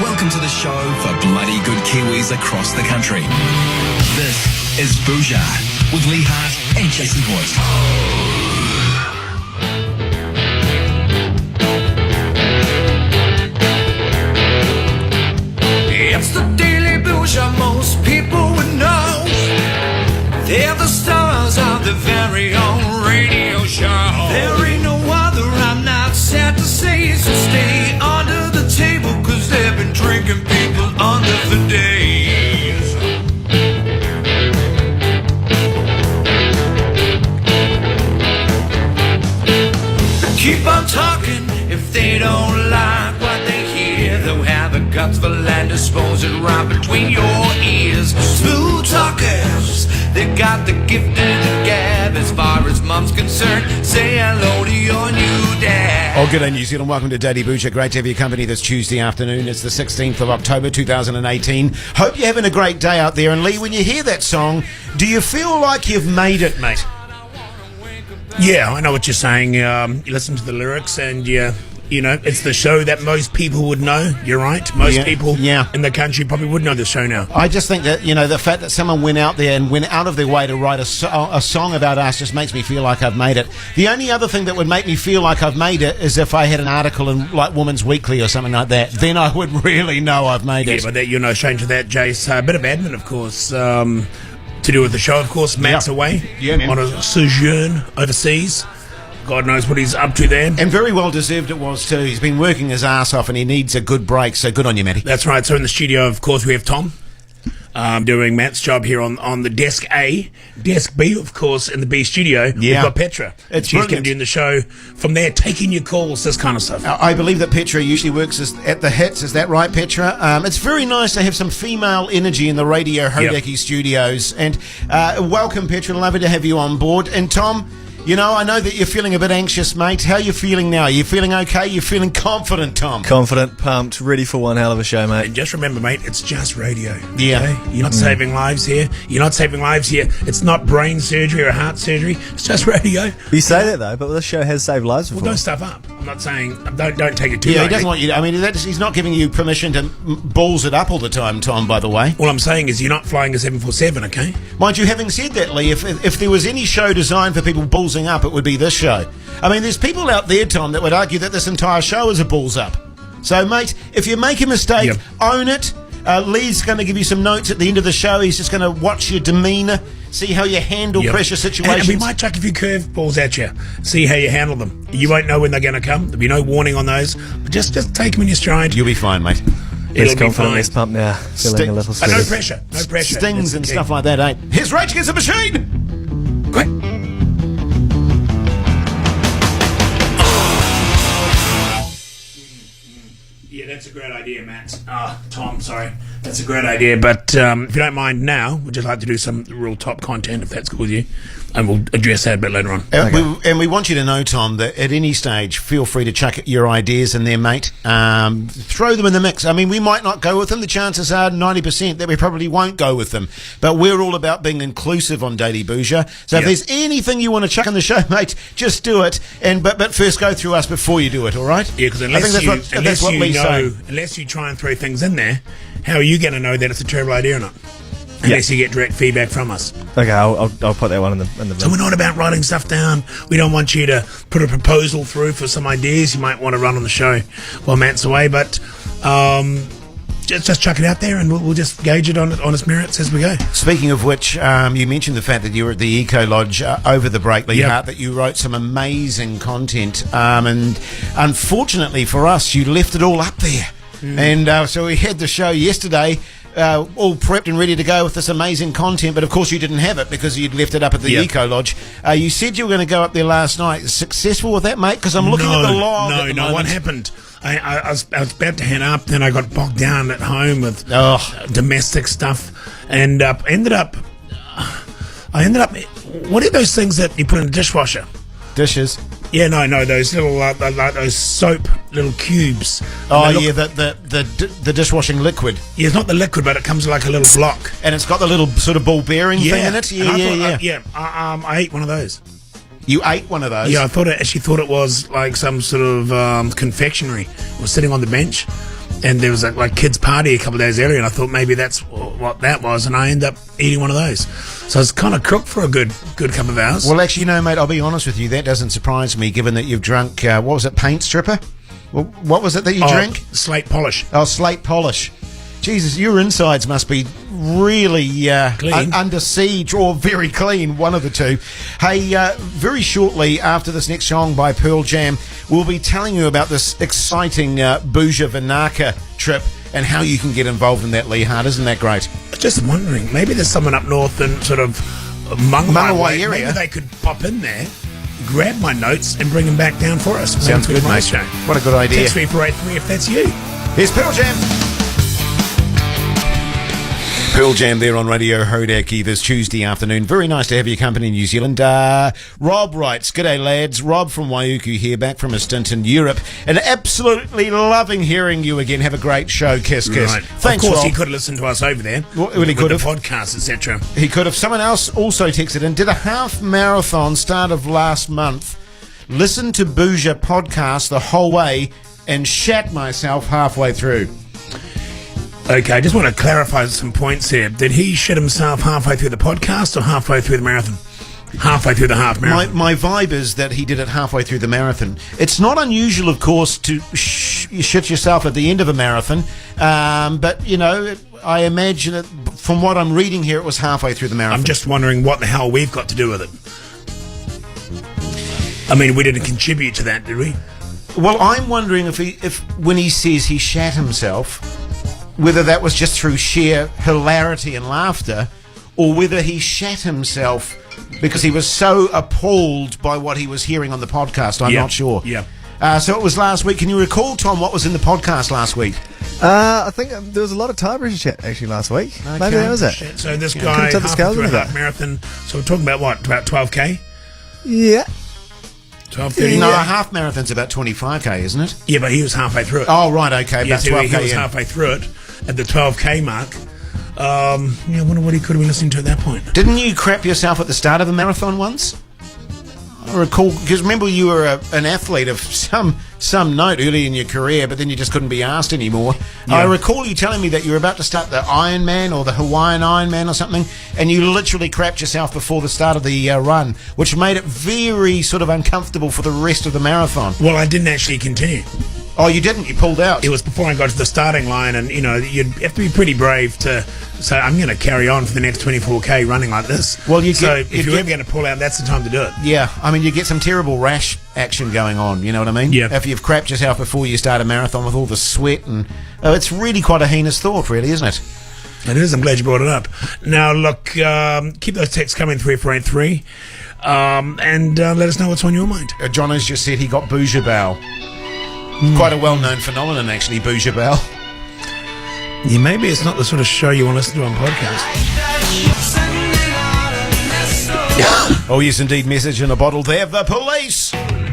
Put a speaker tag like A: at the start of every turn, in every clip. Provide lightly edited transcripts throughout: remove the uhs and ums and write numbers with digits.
A: Welcome to the show for bloody good Kiwis across the country. This is Bhuja with Lee Hart and Jason Voight.
B: It's the Daily Bhuja, most people would know. They're the stars of the very own radio show. There ain't no other, I'm not sad to say, so stay under the table, cause they've been drinking people under for days. Keep on talking if they don't like what they hear. They'll have the guts for land, dispose it right between your ears. Smooth talkers, they got the gift of the gab. As far as mom's concerned, say hello to your new dad.
C: Oh, good day, New Zealand. Welcome to Daily Bhuja. Great to have your company this Tuesday afternoon. It's the 16th of October 2018. Hope you're having a great day out there. And Lee, when you hear that song, do you feel like you've made it, mate?
D: Yeah, I know what you're saying. You listen to the lyrics and you know, it's the show that most people would know. You're right. Most people in the country probably would know the show now.
C: I just think that, you know, the fact that someone went out there and went out of their way to write a song about us just makes me feel like I've made it. The only other thing that would make me feel like I've made it is if I had an article in, like, Woman's Weekly or something like that. Then I would really know I've made it.
D: Yeah, but you're no stranger to that, Jace. A bit of admin, of course, to do with the show. Of course, Matt's away on a sojourn overseas. God knows what he's up to there.
C: And very well deserved it was too. He's been working his ass off and he needs a good break, so good on you, Matty.
D: That's right. So in the studio, of course, we have Tom doing Matt's job here on the desk A. Desk B, of course, in the B studio, we've got Petra. She's going to be doing the show from there, taking your calls, this kind of stuff.
C: I believe that Petra usually works at the hits. Is that right, Petra? It's very nice to have some female energy in the Radio Hodaki studios. And welcome, Petra. Lovely to have you on board. And Tom, you know, I know that you're feeling a bit anxious, mate. How are you feeling now? Are you feeling okay? You feeling confident, Tom?
E: Confident, pumped, ready for one hell of a show, mate.
D: And just remember, mate, it's just radio.
C: Yeah.
D: Okay? You're not saving lives here. You're not saving lives here. It's not brain surgery or heart surgery. It's just radio.
E: You say that, though, but this show has saved lives before.
D: Well, don't stuff up. I'm not saying... Don't take it too
C: lightly.
D: lightly.
C: He doesn't want you to... I mean, he's not giving you permission to balls it up all the time, Tom, by the way.
D: All I'm saying is you're not flying a 747, okay?
C: Mind you, having said that, Lee, if there was any show designed for people ballsing up, it would be this show. I mean, there's people out there, Tom, that would argue that this entire show is a balls up. So, mate, if you make a mistake, own it. Lee's going to give you some notes at the end of the show. He's just going to watch your demeanour, see how you handle pressure situations.
D: And we might chuck a few curveballs at you, see how you handle them. You won't know when they're going to come. There'll be no warning on those. But just take them in your stride.
C: You'll be fine, mate.
E: Less confident, less pumped now. Feeling a little sweaty.
D: But no pressure. No pressure.
C: Stings and stuff like that, eh? Here's Rage Against the Machine!
D: Quick. Yeah, that's a great idea, Matt. Tom, sorry. That's a great idea. But if you don't mind now, we'd just like to do some real top content, if that's cool with you. And we'll address that a bit later on.
C: And we want you to know, Tom, that at any stage, feel free to chuck your ideas in there, mate. Throw them in the mix. I mean, we might not go with them. The chances are 90% that we probably won't go with them. But we're all about being inclusive on Daily Bhuja. So if there's anything you want to chuck in the show, mate, just do it. But first go through us before you do it, all right?
D: Yeah, because unless you try and throw things in there, how are you going to know that it's a terrible idea or not? Unless you get direct feedback from us.
E: Okay, I'll put that one in the
D: So we're not about writing stuff down. We don't want you to put a proposal through for some ideas you might want to run on the show while Matt's away. But just chuck it out there and we'll just gauge it on its merits as we go.
C: Speaking of which, you mentioned the fact that you were at the Eco Lodge over the break, Lee Hart, that you wrote some amazing content. And unfortunately for us, you left it all up there. And so we had the show yesterday, all prepped and ready to go with this amazing content, but of course you didn't have it because you'd left it up at the Eco Lodge. You said you were going to go up there last night. Successful with that, mate? Because I'm looking at the log at the moment.
D: What happened? I was about to head up, then I got bogged down at home with domestic stuff, and ended up. What are those things that you put in the dishwasher?
C: Dishes.
D: Yeah, no, those little like those soap little cubes.
C: The dishwashing liquid.
D: Yeah, it's not the liquid, but it comes like a little block,
C: and it's got the little sort of ball bearing thing in it.
D: I ate one of those.
C: You ate one of those?
D: Yeah, I actually thought it was like some sort of confectionery. It was sitting on the bench, And there was a like kids' party a couple of days earlier, and I thought maybe that's what that was, and I ended up eating one of those. So I was kind of cooked for a good couple of hours.
C: Well, actually, no, mate, I'll be honest with you. That doesn't surprise me, given that you've drunk, what was it, paint stripper? Well, what was it that you drank?
D: Slate polish.
C: Oh, slate polish. Jesus, your insides must be really under siege or very clean, one of the two. Hey, very shortly after this next song by Pearl Jam, we'll be telling you about this exciting Bhuja Vinaka trip and how you can get involved in that, Lee Hart. Isn't that great?
D: Just wondering, maybe there's someone up north in sort of Mangawai area. Maybe they could pop in there, grab my notes and bring them back down for us.
C: Sounds good, mate. What a good idea.
D: Text 3483 if that's you.
C: Here's Pearl Jam. Pearl Jam there on Radio Hodaki this Tuesday afternoon. Very nice to have your company, New Zealand. Rob writes, "G'day lads, Rob from Waiuku here, back from a stint in Europe, and absolutely loving hearing you again. Have a great show, kiss, kiss."
D: Right.
C: Thanks,
D: of course,
C: Rob.
D: he could have listened to us over there.
C: Well, he could have.
D: The podcast, etc.
C: He could have. Someone else also texted in, did a half marathon start of last month, listened to Bhuja podcast the whole way, and shat myself halfway through.
D: Okay, I just want to clarify some points here. Did he shit himself halfway through the podcast or halfway through the marathon? Halfway through the half marathon.
C: My vibe is that he did it halfway through the marathon. It's not unusual, of course, to shit yourself at the end of a marathon, but, you know, I imagine it, from what I'm reading here, it was halfway through the marathon.
D: I'm just wondering what the hell we've got to do with it. I mean, we didn't contribute to that, did we?
C: Well, I'm wondering if when he says he shat himself, whether that was just through sheer hilarity and laughter, or whether he shat himself because he was so appalled by what he was hearing on the podcast. I'm not sure.
D: Yeah.
C: So it was last week. Can you recall, Tom, what was in the podcast last week?
E: I think there was a lot of tire chat actually last week.
C: Okay.
E: Maybe that was it.
D: So this guy halfway through a half marathon. So we're talking about what? About 12k?
E: Yeah.
D: 12:30.
C: No, a half marathon's about 25k, isn't it?
D: Yeah, but he was halfway through it.
C: Oh, right, okay.
D: Yeah,
C: about
D: so
C: 12k
D: he was
C: in.
D: halfway through it at the 12k mark. I wonder what he could have been listening to at that point.
C: Didn't you crap yourself at the start of a marathon once? I recall, because remember you were an athlete of some note early in your career, but then you just couldn't be asked anymore. Yeah. I recall you telling me that you were about to start the Ironman or the Hawaiian Ironman or something, and you literally crapped yourself before the start of the run, which made it very sort of uncomfortable for the rest of the marathon.
D: Well, I didn't actually continue.
C: Oh, you didn't? You pulled out?
D: It was before I got to the starting line, and, you know, you'd have to be pretty brave to say, I'm going to carry on for the next 24k running like this. Well, if you're ever going to pull out, that's the time to do it.
C: Yeah, I mean, you get some terrible rash action going on, you know what I mean?
D: Yeah.
C: If you've crapped yourself before you start a marathon with all the sweat, and it's really quite a heinous thought, really, isn't it?
D: It is. I'm glad you brought it up. Now, look, keep those texts coming, 3483, and let us know what's on your mind.
C: John has just said he got Bhuja Bow. Quite a well-known phenomenon, actually, Bhuja Bow.
D: Yeah, maybe it's not the sort of show you want to listen to on podcast.
C: Oh, yes, indeed. Message in a bottle there. The police.
A: Bhuja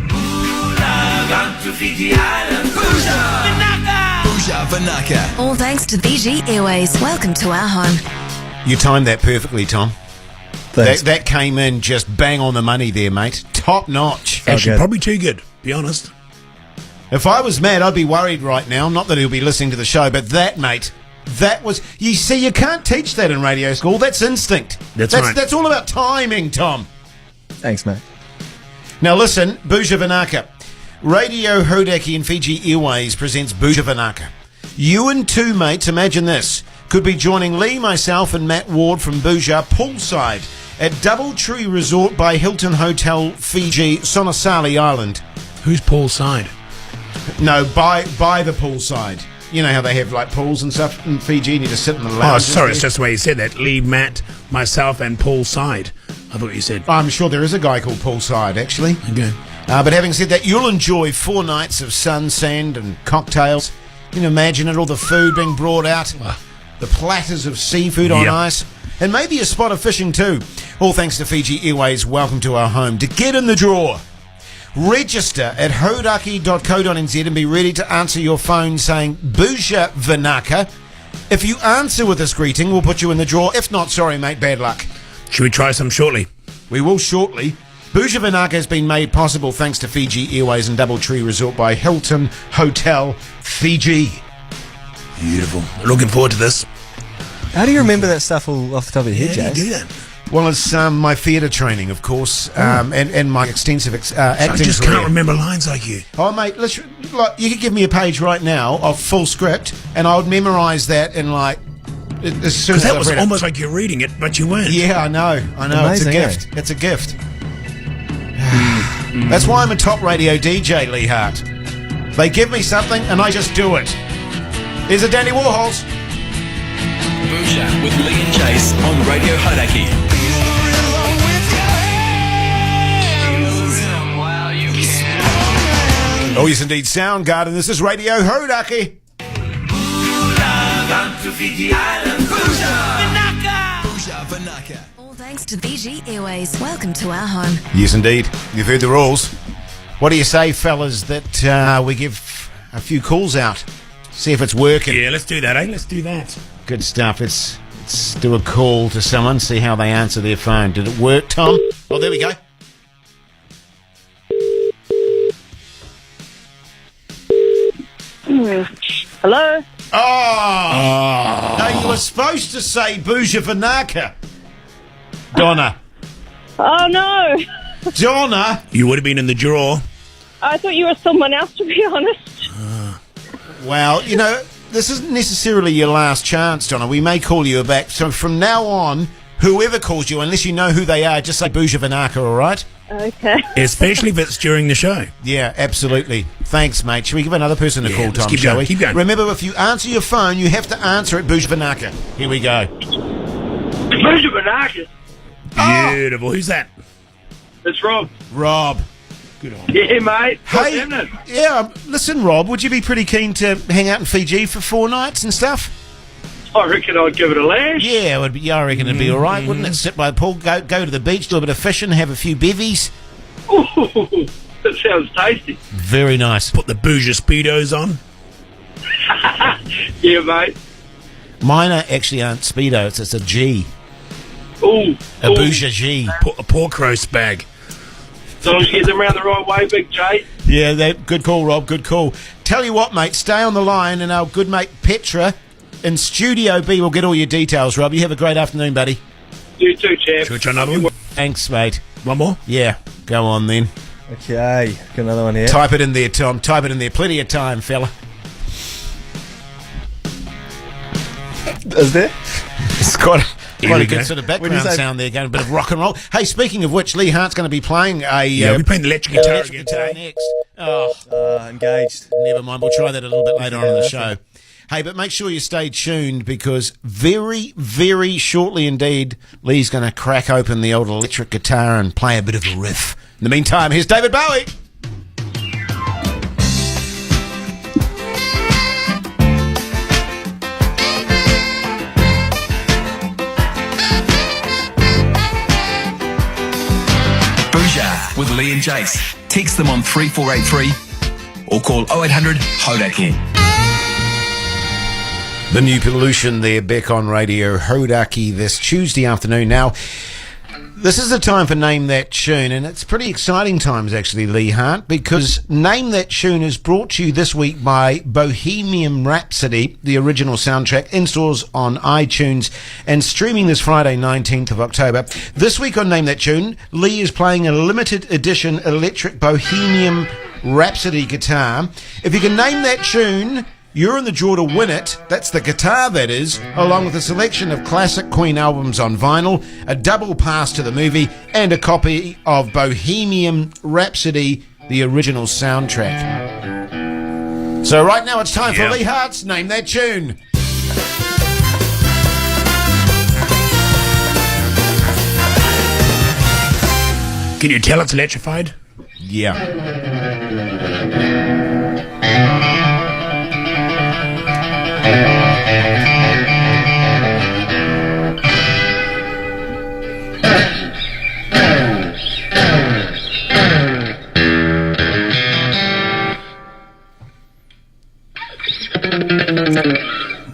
A: Vinaka.
F: All thanks to Fiji Airways. Welcome to our home.
C: You timed that perfectly, Tom.
E: Thanks.
C: That came in just bang on the money there, mate. Top notch.
D: Actually, probably too good, be honest.
C: If I was Matt, I'd be worried right now. Not that he'll be listening to the show, but that, mate, that was... You see, you can't teach that in radio school. That's instinct.
D: That's right.
C: That's all about timing, Tom.
E: Thanks, mate.
C: Now listen, Bhuja Vinaka. Radio Hodaki and Fiji Airways presents Bhuja Vinaka. You and two mates, imagine this, could be joining Lee, myself and Matt Ward from Bhuja poolside at Doubletree Resort by Hilton Hotel, Fiji, Sonosali Island.
D: Who's Paul's side?
C: No, by the poolside. You know how they have like pools and stuff in Fiji and you just sit in the lounge.
D: Oh, sorry, it's just the way you said that. Lee, Matt, myself and Paul's side. I thought you said.
C: I'm sure there is a guy called Poolside, actually.
D: Okay.
C: But having said that, you'll enjoy 4 nights of sun, sand and cocktails. You can imagine it, all the food being brought out, the platters of seafood on ice, and maybe a spot of fishing too. All thanks to Fiji Airways. Welcome to our home. To get in the draw, register at hodaki.co.nz and be ready to answer your phone saying Bhuja Vinaka. If you answer with this greeting, we'll put you in the draw. If not, sorry mate, bad luck.
D: Should we try some shortly?
C: We will shortly. Bhuja Vinaka has been made possible thanks to Fiji Airways and Doubletree Resort by Hilton Hotel, Fiji.
D: Beautiful. Looking forward to this.
E: How do you remember that stuff all off the top of your head,
D: How
E: Jace?
D: do you do that?
C: Well, it's my theatre training, of course, and my extensive acting
D: I just
C: career.
D: can't remember lines like you.
C: Oh, mate, you could give me a page right now of full script, and I would memorise that in as soon
D: Because
C: as
D: that
C: I've
D: was
C: read it.
D: almost like you're reading it, but you weren't.
C: Yeah, I know.
E: Amazing,
C: it's a gift. It's a gift. That's why I'm a top radio DJ, Lee Hart. They give me something, and I just do it. Here's a Danny Warhols.
A: Bhuja with Lee and Jace on Radio Hodaki.
C: Oh, yes, indeed, Soundgarden. This is Radio Hodaki.
A: Bhuja Vanaka.
F: All thanks to VG Airways. Welcome to our home.
C: Yes, indeed. You've heard the rules. What do you say, fellas, that we give a few calls out? See if it's working.
D: Yeah, let's do that, eh? Let's do that.
C: Good stuff. Let's do a call to someone, see how they answer their phone. Did it work, Tom? Oh, there we go.
G: Hello?
C: Oh! No, you were supposed to say Bhuja Vanaka. Donna.
G: Oh, no.
C: Donna?
D: You would have been in the draw.
G: I thought you were someone else, to be honest.
C: Well, this isn't necessarily your last chance, Donna. We may call you back. So from now on, whoever calls you, unless you know who they are, just say Bhuja Vanaka, all right?
G: Okay.
D: Especially if it's during the show.
C: Yeah, absolutely. Thanks, mate. Shall we give another person a
D: Yeah,
C: call,
D: let's
C: Tom,
D: keep
C: shall
D: going,
C: we?
D: keep going.
C: Remember, if you answer your phone, you have to answer it Bhuja Vanaka. Here we go.
H: Bhuja Vanaka.
D: Beautiful. Who's that?
H: It's Rob.
C: Rob.
D: Good on.
H: Yeah, mate. What's
C: Hey,
H: happening?
C: yeah, listen, Rob, would you be pretty keen to hang out in Fiji for 4 nights and stuff?
H: I reckon I'd give it a lash.
C: Yeah, I reckon it'd be all right, wouldn't it? Sit by the pool, go to the beach, do a bit of fishing, have a few bevies.
H: Ooh, that sounds tasty.
C: Very nice.
D: Put the Bhuja Speedos on.
H: Yeah, mate.
C: Mine actually aren't Speedos, it's a G.
H: Ooh.
C: A Bhuja G.
D: Put a pork roast bag.
H: As long as you get them around the right way, Big J.
C: Yeah, good call, Rob, good call. Tell you what, mate, stay on the line, and our good mate Petra in Studio B will get all your details, Rob. You have a great afternoon, buddy.
H: You too, champ.
D: Should we try another one?
C: Thanks, mate.
D: One more?
C: Yeah, go on then.
E: Okay, got another one here.
C: Type it in there, Tom. Type it in there. Plenty of time, fella.
E: Is there?
C: It's quite
D: Here
C: a
D: we
C: good
D: go.
C: sort of
E: When you
C: background
E: say-
C: sound there, going a bit of rock and roll. Hey, speaking of which, Lee Hart's going to be playing a
D: Yeah, we're playing the electric guitar
C: electric
D: again
C: guitar
D: today.
C: next. Oh,
E: Engaged.
C: never mind. We'll try that a little bit later on in the show. Hey, but make sure you stay tuned because very, very shortly indeed, Lee's going to crack open the old electric guitar and play a bit of a riff. In the meantime, here's David Bowie.
A: Bhuja with Lee and Jace. Text them on 3483 or call 0800 Hodaki.
C: The new pollution there back on Radio Hodaki this Tuesday afternoon. Now, this is the time for Name That Tune, and it's pretty exciting times actually, Lee Hart, because Name That Tune is brought to you this week by Bohemian Rhapsody, the original soundtrack, in stores on iTunes and streaming this Friday, 19th of October. This week on Name That Tune, Lee is playing a limited edition electric Bohemian Rhapsody guitar. If you can name that tune, you're in the draw to win it. That's the guitar, that is, along with a selection of classic Queen albums on vinyl, a double pass to the movie, and a copy of Bohemian Rhapsody, the original soundtrack. So right now it's time for Lee Hart's Name That Tune.
D: Can you tell it's electrified?
C: Yeah.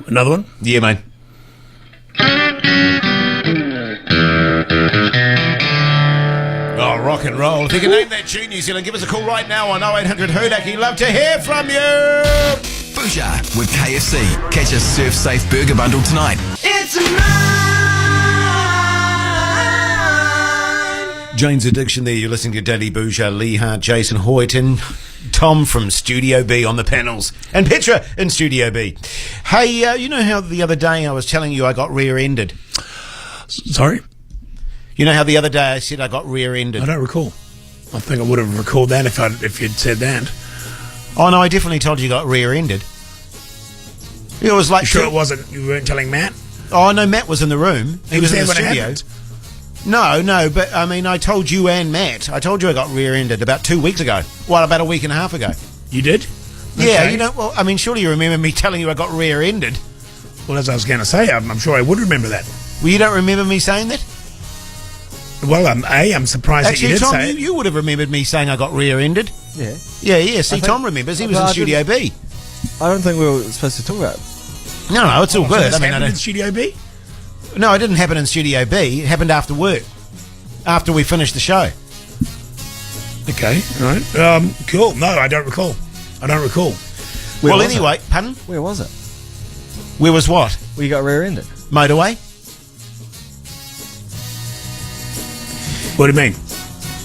D: Another one?
C: Yeah, mate. Oh, rock and roll. If you can name that tune, New Zealand, give us a call right now on 0800 Hodaki. Love to hear from you.
A: Bhuja with KFC. Catch a Surf Safe Burger Bundle tonight.
B: It's mine.
C: Jane's Addiction there. You're listening to Daily Bhuja, Lee Hart, Jason Hoyt, and Tom from Studio B on the panels, and Petra in Studio B. Hey, you know how the other day I was telling you I got rear-ended?
D: Sorry?
C: You know how the other day I said I got rear-ended?
D: I don't recall. I think I would have recalled that if you'd said that.
C: Oh, no, I definitely told you got rear-ended. It was like...
D: You sure it wasn't... You weren't telling Matt?
C: Oh, no, Matt was in the room. He was in the
D: when it
C: studio.
D: happened?
C: No, but I mean, I told you and Matt. I told you I got rear-ended about 2 weeks ago. Well, about a week and a half ago.
D: You did?
C: Yeah,
D: Okay.
C: you know, well, I mean, surely you remember me telling you I got rear-ended.
D: Well, as I was going to say, I'm sure I would remember that.
C: Well, you don't remember me saying that?
D: Well, I'm surprised
C: Actually,
D: that you did
C: Tom,
D: say it.
C: you would have remembered me saying I got rear-ended.
E: Yeah.
C: Yeah. See,
E: think-
C: Tom remembers. He was
E: But
C: in
E: I
C: Studio B.
E: I don't think we were supposed to talk about it.
C: No, it's all
D: So
C: good.
D: this
C: I mean, I
D: happened in
C: don't...
D: Studio B?
C: No, it didn't happen in Studio B. It happened after work. After we finished the show.
D: Okay, all right. Cool. No, I don't recall.
E: Where
C: Well,
E: was it?
C: anyway, pardon?
E: Where was it?
C: Where was what?
E: We got rear-ended.
C: Motorway?
D: What do you mean?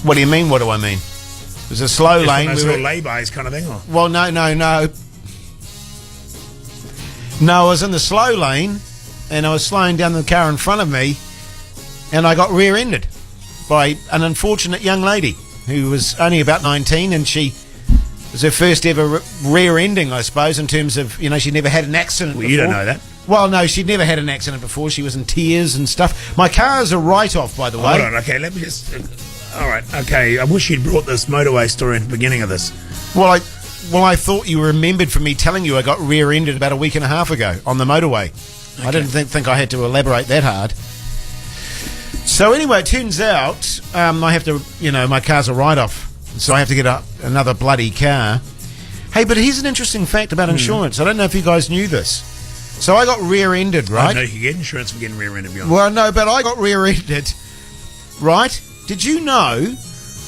C: What do you mean, what do I mean? It was a slow
D: Just
C: lane.
D: one of those
C: we
D: little
C: were-
D: lay-bys kind of thing? Or?
C: Well, no. No, I was in the slow lane, and I was slowing down the car in front of me, and I got rear-ended by an unfortunate young lady who was only about 19, and she was her first ever rear-ending, I suppose, in terms of, you know, she'd never had an accident
D: Well,
C: before.
D: you don't know that.
C: Well, no, she'd never had an accident before. She was in tears and stuff. My car is a write-off, by the way.
D: Hold on, okay, let me just... all right, okay, I wish you'd brought this motorway story at the beginning of this.
C: Well, I thought you remembered from me telling you I got rear-ended about a week and a half ago on the motorway.
D: Okay.
C: I didn't think I had to elaborate that hard. So anyway, it turns out I have to, you know, my car's a write-off, so I have to get another bloody car. Hey, but here's an interesting fact about insurance. I don't know if you guys knew this. So I got rear-ended,
D: I
C: right?
D: know you can get insurance for getting rear-ended, beyond.
C: Well, no, but I got rear-ended, right? Did you know,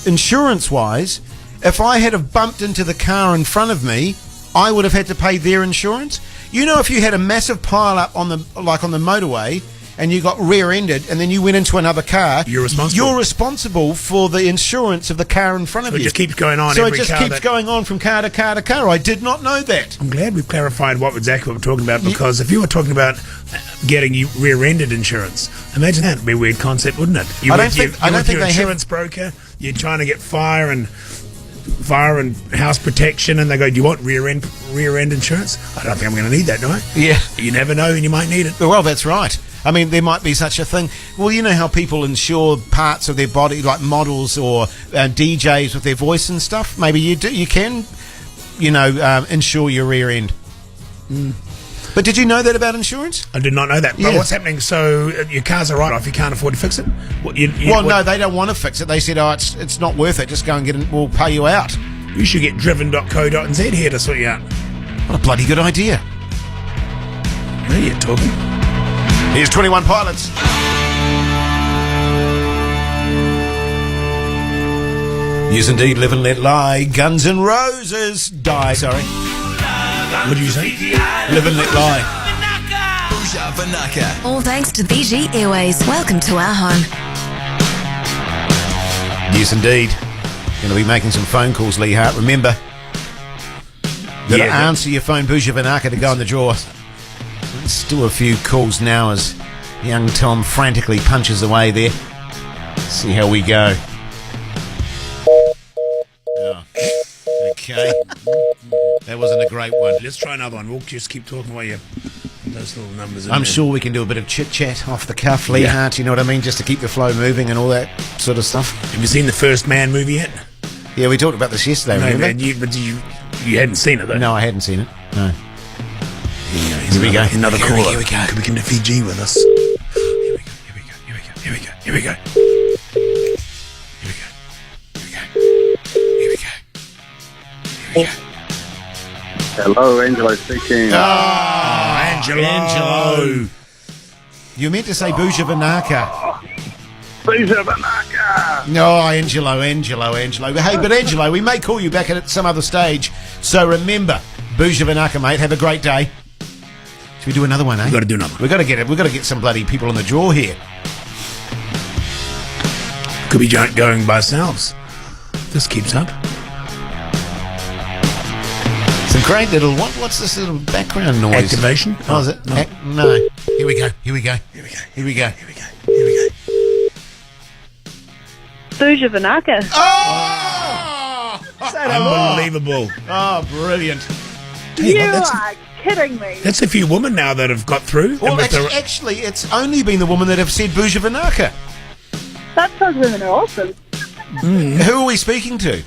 C: insurance-wise, if I had have bumped into the car in front of me, I would have had to pay their insurance? You know, if you had a massive pile-up on the motorway, and you got rear-ended, and then you went into another car,
D: You're responsible.
C: You're responsible for the insurance of the car in front of
D: So it
C: you.
D: just keeps going on
C: So
D: every
C: it just
D: car
C: keeps
D: that-
C: going on from car to car to car. I did not know that.
D: I'm glad we've clarified exactly what we're talking about, because if you were talking about getting you rear-ended insurance, imagine that would be a weird concept, wouldn't it?
C: I don't think
D: you're
C: they have-
D: insurance broker, you're trying to get fire and house protection, and they go, do you want rear-end insurance? I don't think I'm going to need that, do I?
C: Yeah.
D: You never know, and you might need it.
C: Well, that's right. I mean, there might be such a thing. Well, you know how people insure parts of their body, like models or DJs with their voice and stuff? Maybe you can, insure your rear end. But did you know that about insurance?
D: I did not know that. But
C: Yeah.
D: what's happening? So your car's a write-off. You can't afford to fix it?
C: No, they don't want to fix it. They said, it's not worth it. Just go and get it. We'll pay you out.
D: You should get driven.co.nz here to sort you out.
C: What a bloody good idea.
D: Now you're talking.
C: Here's 21 Pilots. Yes, indeed, Live and Let Lie. Guns N' Roses. Die, sorry.
D: What did you say?
C: Live and Let Lie.
A: Bhuja Vanaka.
F: All thanks to BG Airways. Welcome to our home.
C: Yes, indeed. Going to be making some phone calls, Lee Hart. Remember, got to answer your phone, Bhuja Vanaka, to go in the draw. Let's do a few calls now as young Tom frantically punches away there. See how we go. Oh, okay. That wasn't a great one.
D: Let's try another one. We'll just keep talking while you those little numbers in
C: I'm
D: there.
C: sure we can do a bit of chit-chat off the cuff, Lee Hart, you know what I mean? Just to keep the flow moving and all that sort of stuff.
D: Have you seen the First Man movie yet?
C: Yeah, we talked about this yesterday,
D: No,
C: remember?
D: man, you hadn't seen it, though.
C: No, I hadn't seen it. No.
D: Here
C: we go.
D: Another
C: Here
D: caller.
C: we go.
D: Could be in Fiji with us. Here we go.
I: Hello, Angelo speaking.
C: Angelo. You meant to say Bhuja Vanaka.
I: Bhuja Vanaka.
C: No, Angelo. Hey, but Angelo, we may call you back at some other stage. So remember, Bhuja Vinaka, mate. Have a great day. Should we do another one, eh?
D: We've got to do another one.
C: We've got to get it. We've got to get some bloody people on the draw here.
D: Could be going by ourselves. This keeps up.
C: Some great little... What's this little background noise?
D: Activation?
C: Oh, is it?
D: No.
C: No. Here we go. Here we go. Here we go. Here we go. Here we go. Here we go.
G: Bhuja Vinaka.
C: Oh!
D: Unbelievable.
C: Oh, brilliant.
D: Hey,
G: You
D: that's,
G: are kidding me.
D: that's a few women now that have got through.
C: Well,
D: And with the-
C: actually, it's only been the woman that have said Bhuja Vinaka.
G: That's because women are awesome.
C: Who are we speaking to?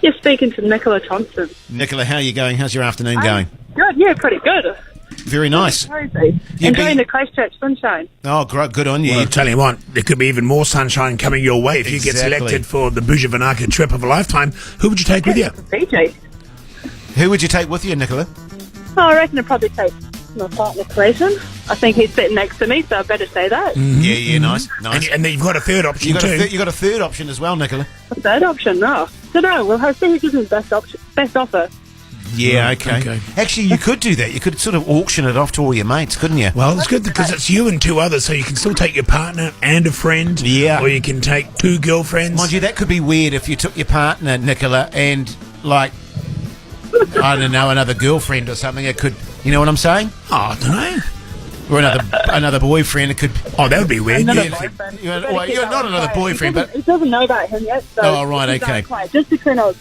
G: You're speaking to Nicola Thompson.
C: Nicola, how are you going? How's your afternoon going?
G: Good, yeah, pretty good.
C: Very nice.
G: Crazy.
C: You
G: Enjoying
C: be-
G: the Christchurch sunshine.
C: Oh, great. Good on you.
D: Well, I'll tell you what, there could be even more sunshine coming your way if you get
C: Exactly.
D: selected for the Bhuja Vinaka trip of a lifetime. Who would you take with you?
G: Fiji.
C: Who would you take with you, Nicola?
G: Oh, I reckon I'd probably take my partner Clayton. I think he's sitting next to me, so I better say that.
C: Yeah, nice. Nice.
D: And then you've got a third option
C: You got,
D: too.
C: you got a third option as well, Nicola.
G: A third option, no. So no, we'll see who gives me the best offer.
C: Yeah, okay. Actually, you could do that. You could sort of auction it off to all your mates, couldn't you?
D: Well, it's good because it's you and two others, so you can still take your partner and a friend.
C: Yeah.
D: Or you can take two girlfriends.
C: Mind you, that could be weird if you took your partner, Nicola, and, like, I don't know, another girlfriend or something. It could, you know what I'm saying?
D: Oh, I don't know.
C: Or another boyfriend. It could.
D: Oh, that would be weird.
G: Another
D: Yeah.
G: boyfriend.
C: You're-
G: Better
C: well,
G: keep
C: you're
G: that
C: not
G: one
C: another
G: quiet.
C: boyfriend,
G: He doesn't know about him yet. So
C: Oh, right,
G: keep that
C: okay.
G: quiet, just between us.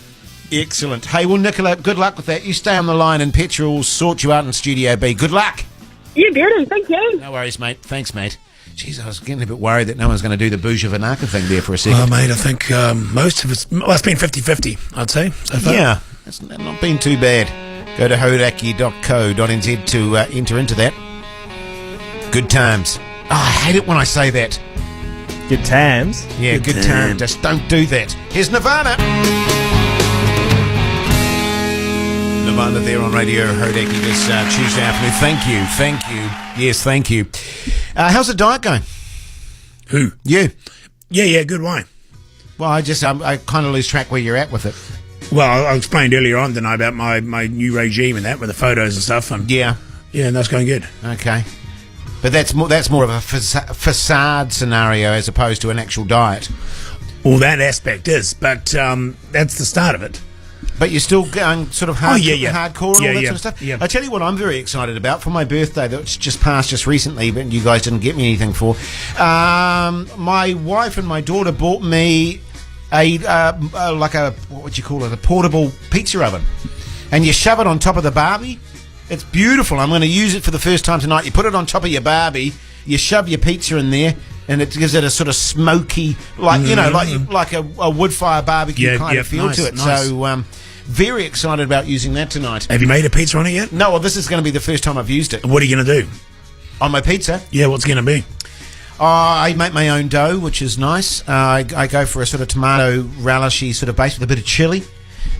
C: Excellent. Hey, well, Nicola, good luck with that. You stay on the line and Petra will sort you out in Studio B. Good luck.
G: You beauty, thank you.
C: No worries, mate. Thanks, mate. Jeez, I was getting a bit worried that no one's going to do the Bhuja Vinaka thing there for a second.
D: Well, mate, I think most of it's... Well, it's been 50-50, I'd say, so far.
C: Yeah, it's not been too bad. Go to hodaki.co.nz to enter into that. Good times. Oh, I hate it when I say that.
E: Good times.
C: Yeah, good times. Just don't do that. Here's Nirvana. Nirvana there on Radio Hodaki this Tuesday afternoon. Thank you. Yes, thank you. How's the diet going?
D: Who?
C: You?
D: Yeah, good wine.
C: Well, I kind of lose track where you're at with it.
D: Well, I explained earlier on, didn't I, about my new regime and that, with the photos and stuff. And
C: Yeah.
D: and that's going good.
C: Okay. But that's more of a facade scenario as opposed to an actual diet.
D: Well, that aspect is, but that's the start of it.
C: But you're still going sort of hardcore and all that sort of stuff.
D: Yeah.
C: I tell you what I'm very excited about for my birthday that's just passed just recently, but you guys didn't get me anything for. My wife and my daughter bought me a what would you call it? A portable pizza oven, and you shove it on top of the Barbie. It's beautiful. I'm going to use it for the first time tonight. You put it on top of your Barbie, you shove your pizza in there, and it gives it a sort of smoky, like a wood fire barbecue kind of feel to it.
D: Nice.
C: So, very excited about using that tonight.
D: Have you made a pizza on it yet?
C: No, well, this is going to be the first time I've used it.
D: What are you going to do?
C: On my pizza,
D: Yeah, what's it going to be?
C: I make my own dough, which is nice. I go for a sort of tomato relishy sort of base with a bit of chili,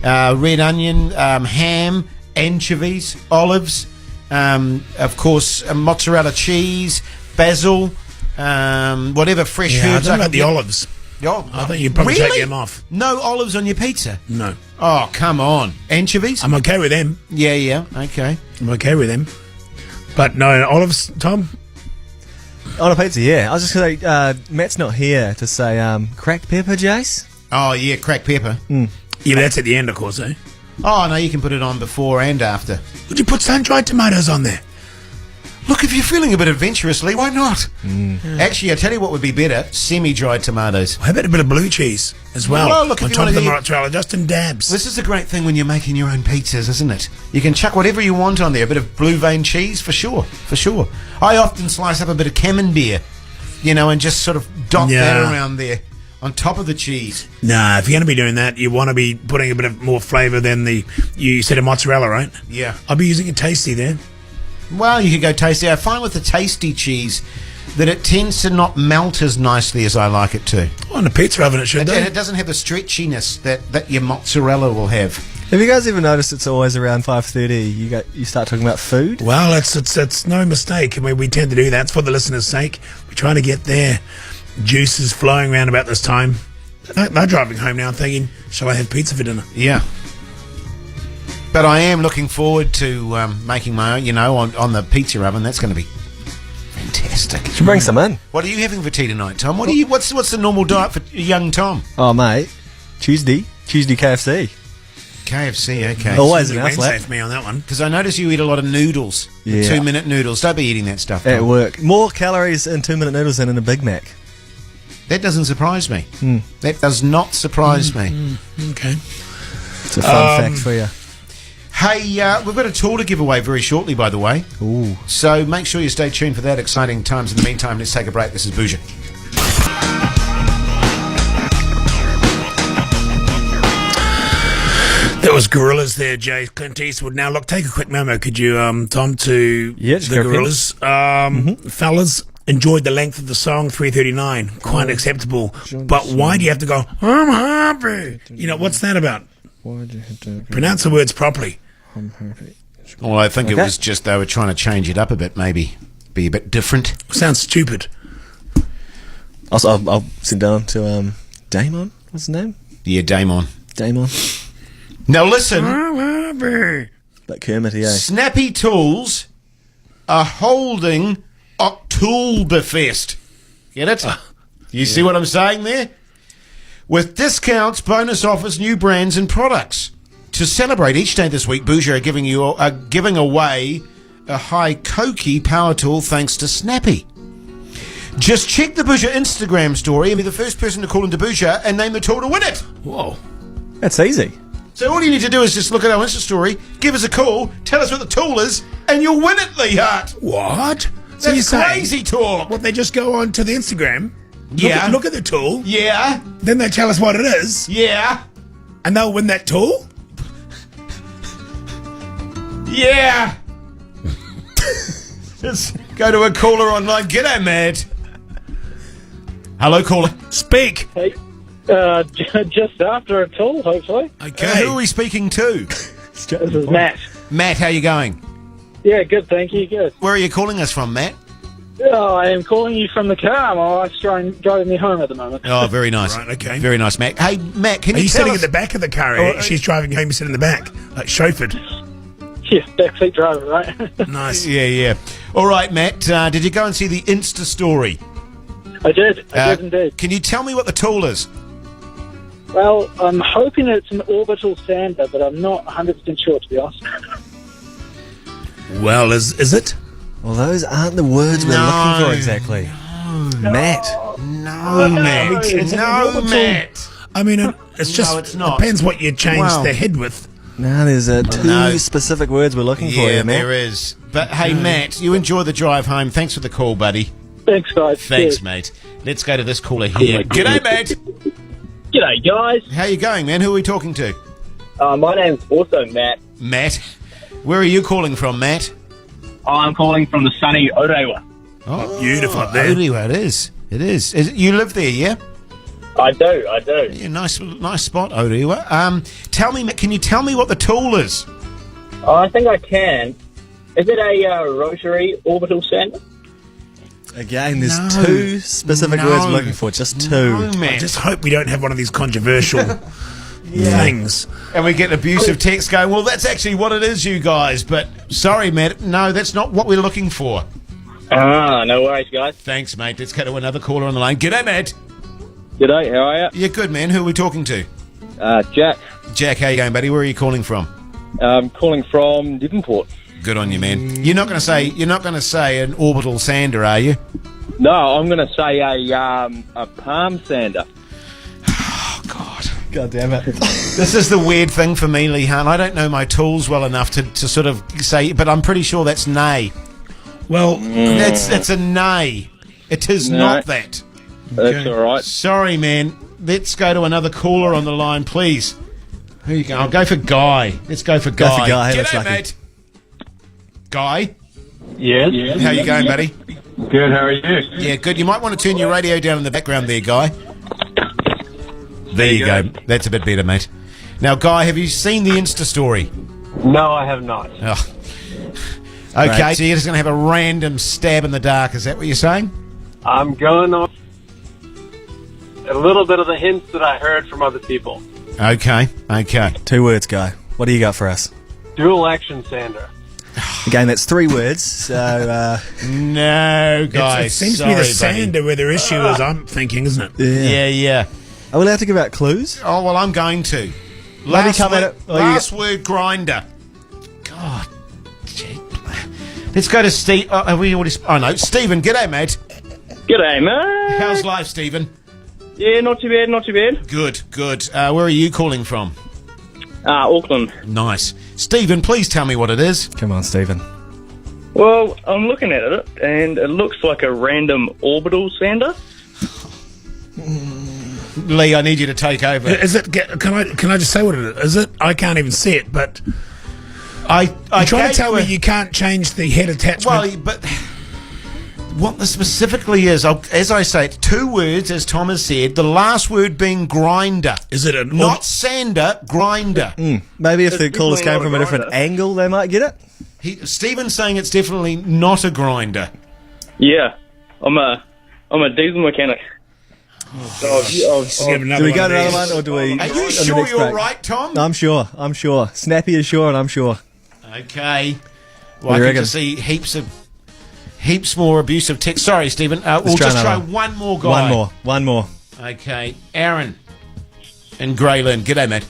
C: red onion, ham, anchovies, olives, of course, mozzarella cheese, basil, whatever fresh
D: Yeah, I
C: herbs
D: don't
C: I
D: know
C: can
D: about the
C: get.
D: olives.
C: Oh,
D: I think you'd probably
C: really?
D: take them off.
C: No olives on your pizza?
D: No.
C: Oh, come on. Anchovies?
D: I'm okay with them.
C: Yeah, okay.
D: I'm okay with them. But no, olives, Tom?
E: On a pizza, yeah. I was just going to say, Matt's not here to say cracked pepper, Jace.
C: Oh, yeah, cracked pepper.
D: Yeah, that's at the end, of course, eh?
C: Oh, no, you can put it on before and after.
D: Would you put sun-dried tomatoes on there?
C: Look, if you're feeling a bit adventurously, why not? Actually, I tell you what would be better: semi-dried tomatoes.
D: How about a bit of blue cheese as well?
C: Well, look, if
D: on
C: you
D: top of
C: wanna
D: the
C: eat-
D: mozzarella, just in dabs.
C: This is the great thing when you're making your own pizzas, isn't it? You can chuck whatever you want on there. A bit of blue vein cheese, for sure. I often slice up a bit of camembert, and just sort of dot that around there on top of the cheese.
D: Nah, if you're going to be doing that, you want to be putting a bit of more flavour than you said a mozzarella, right?
C: Yeah.
D: I'll be using a tasty there.
C: Well, you could go tasty. I find with the tasty cheese that it tends to not melt as nicely as I like it to.
D: Oh, in a pizza oven it should,
C: And
D: though.
C: it doesn't have the stretchiness that your mozzarella will have.
E: Have you guys ever noticed it's always around 5:30? You start talking about food.
D: Well, it's no mistake. I mean, we tend to do that. It's for the listeners' sake. We try to get their juices flowing around about this time. They're driving home now thinking, shall I have pizza for dinner?
C: Yeah. But I am looking forward to making my own, on the pizza oven. That's going to be fantastic.
E: Should bring some in.
C: What are you having for tea tonight, Tom? What's the normal diet for young Tom?
E: Oh, mate. Tuesday KFC.
C: KFC, okay.
E: Always an
D: Wednesday
E: outlet.
D: for me on that one.
C: Because I notice you eat a lot of noodles.
E: Yeah.
C: 2-minute noodles. Don't be eating that stuff, Tom.
E: At work. More calories in 2-minute noodles than in a Big Mac.
C: That doesn't surprise me. That does not surprise me.
D: Okay.
E: It's a fun fact for you.
C: Hey, we've got a tool to give away very shortly, by the way.
E: Ooh.
C: So make sure you stay tuned for that. Exciting times. In the meantime, let's take a break. This is Bhuja.
D: There was Gorillas there, Jay. Clint Eastwood. Now, look, take a quick memo, could you, Tom, to
E: just
D: the
E: go for it.
D: Gorillas. Fellas, enjoyed the length of the song, 3:39. Quite acceptable. But why do you have to go, I'm happy? What's that about?
E: Why do you have to
D: Pronounce the words properly.
E: I'm happy.
C: Well, I think it was just they were trying to change it up a bit, maybe. Be a bit different.
D: Sounds stupid.
E: Also, I'll sit down to Damon. What's his name?
C: Yeah, Damon.
E: Damon.
C: Now listen.
D: I'm happy.
E: But Kermit, yeah.
C: Snappy Tools are holding Oktoberfest. Get it? You see what I'm saying there? With discounts, bonus offers, new brands and products. To celebrate each day this week, Bhuja are giving away a high Koki power tool thanks to Snappy. Just check the Bhuja Instagram story and be the first person to call into Bhuja and name the tool to win it.
D: Whoa.
E: That's easy.
C: So all you need to do is just look at our Insta story, give us a call, tell us what the tool is, and you'll win it, Lee Hart.
D: What? So
C: That's
D: you're saying,
C: crazy talk.
D: What, they just go on to the Instagram, look at the tool,
C: Yeah.
D: then they tell us what it is,
C: Yeah.
D: and they'll win that tool?
C: Yeah. Just go to a caller online. G'day, Matt. Hello, caller.
D: Speak.
H: Hey, just after a tool, hopefully.
D: Okay.
C: Who are we speaking to?
H: This is Matt.
C: Matt, how you going?
H: Yeah, good, thank you, good.
C: Where are you calling us from, Matt?
H: Oh, I am calling you from the car. My wife's driving me home at the moment.
C: Oh, very nice.
D: Right, okay.
C: Very nice, Matt. Hey, Matt, can
D: Are you
C: tell
D: sitting
C: us...
D: at the back of the car? She's driving home, you sit in the back, like chauffeured.
H: Yeah, backseat driver, right?
D: Nice.
C: Yeah. All right, Matt, did you go and see the Insta story?
H: I did indeed.
C: Can you tell me what the tool is?
H: Well, I'm hoping it's an orbital sander, but I'm not 100% sure, to be honest.
D: Well, is it?
E: Well, those aren't the words we're looking for exactly. Matt.
C: No, Matt. No, Matt.
D: I mean, it's just
C: it's not.
D: depends what you change
C: Well.
D: the head with.
E: No, there's two
C: No.
E: specific words we're looking for
C: Yeah,
E: here, Matt.
C: there is. But hey, Matt, you enjoy the drive home. Thanks for the call, buddy.
H: Thanks, guys.
C: Thanks,
H: Cheers.
C: mate. Let's go to this caller here. G'day, Matt.
J: G'day, guys.
C: How you going, man? Who are we talking to?
J: My name's also Matt.
C: Matt. Where are you calling from, Matt?
J: I'm calling from the sunny Orewa.
C: Oh,
D: Beautiful up there.
C: Orewa, it is. It is. You live there, yeah?
J: I do.
C: Yeah, nice spot, Orewa. Tell me, Matt, can you tell me what the tool is?
J: I think I can. Is it a rotary orbital sander?
E: Again, there's
C: No.
E: two specific
C: No.
E: words we're looking for. Just two.
C: No,
D: I
C: Matt.
D: just hope we don't have one of these controversial things.
C: And we get abusive text going, well, that's actually what it is, you guys. But sorry, Matt. No, that's not what we're looking for.
J: No worries, guys.
C: Thanks, mate. Let's go to another caller on the line. G'day, Matt.
J: G'day, how are you?
C: Yeah, good, man. Who are we talking to?
J: Jack.
C: Jack, how you going, buddy? Where are you calling from?
J: I'm calling from Devonport.
C: Good on you, man. You're not going to say an orbital sander, are you?
J: No, I'm going to say a palm sander.
C: Oh, God.
E: God damn it.
C: This is the weird thing for me, Lee Hunt. I don't know my tools well enough to sort of say, but I'm pretty sure that's nay.
D: Well,
C: It's a nay. It is not that.
J: That's all right.
C: Sorry, man. Let's go to another caller on the line, please. Who you go? I'll go for Guy. Let's go for Guy.
E: Go for Guy, that's
C: G'day,
E: lucky.
C: mate. Guy,
H: Yes.
C: how you going, buddy?
H: Good, how are you?
C: Yeah, good. You might want to turn your radio down in the background there, Guy. There you go. That's a bit better, mate. Now, Guy, have you seen the Insta story?
H: No, I have not.
C: Oh. Okay,
E: Right.
C: so you're just going to have a random stab in the dark. Is that what you're saying?
H: I'm going on a little bit of the hints that I heard from other people.
C: Okay.
E: 2 words, Guy. What do you got for us?
K: Dual action sander.
E: Again, that's 3 words. So
C: no, guys.
D: It seems to be the sander where the issue is. I'm thinking, isn't it?
C: Yeah.
E: Are we allowed to give out clues?
C: Oh well, I'm going to. Last word grinder. God. Gee. Let's go to Steve. Have we already? No, Stephen. G'day, mate.
J: G'day, mate.
C: How's life, Stephen?
J: Yeah, not too bad.
C: Good. Where are you calling from?
J: Auckland.
C: Nice. Stephen, please tell me what it is.
E: Come on, Stephen.
J: Well, I'm looking at it, and it looks like a random orbital sander.
C: Lee, I need you to take over.
D: Is it? Can I just say what it is? Is it? I can't even see it, but
C: I
D: try to tell me you can't change the head attachment.
C: Well, but what this specifically is, as I say, it's 2 words, as Tom has said. The last word being grinder.
D: Is it
C: not sander? Grinder.
E: Maybe if the callers came from a different angle, they might get it.
C: Stephen's saying it's definitely not a grinder.
J: Yeah, I'm a diesel mechanic.
E: Do we go to another one, or do we?
C: Are you sure you're right, Tom?
E: I'm sure. Snappy is sure, and I'm sure.
C: Okay. Well, I can see heaps more abusive text. Sorry, Stephen. We'll just try one more guy.
E: One more.
C: Okay. Aaron in Greyland. G'day, mate.